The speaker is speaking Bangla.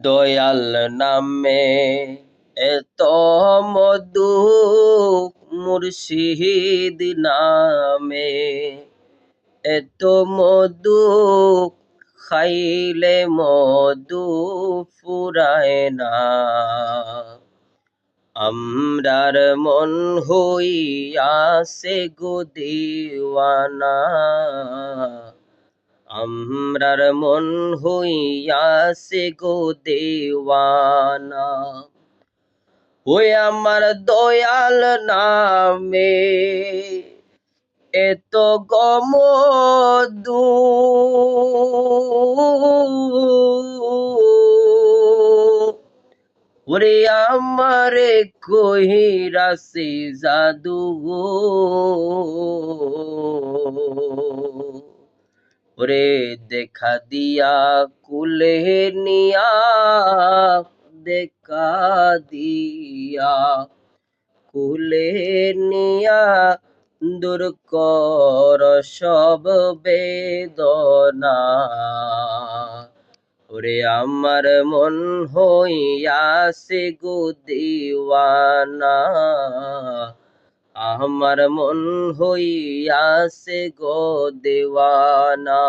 দয়াল নামে এত মধু, মুর্শিদ নামে এত মধু, খাইলে মধু ফুরায় না। আমরার মন হইয়াছে গো দিওয়ানা, আমরার মন হইয়াছে গো দেওয়ানা। ওই আমার দয়াল নামে এত গমধু, ওরে আমারে কহিরাছে জাদু গো, ওরে দেখা দিয়া কুলে নিয়া, দেখা দিয়া কুলে নিয়া দূর কর সব বেদনা। ওরে আমার মন হইয়াছে গো দিওয়ানা, আমার মন হইয়াছে গো দেওয়ানা।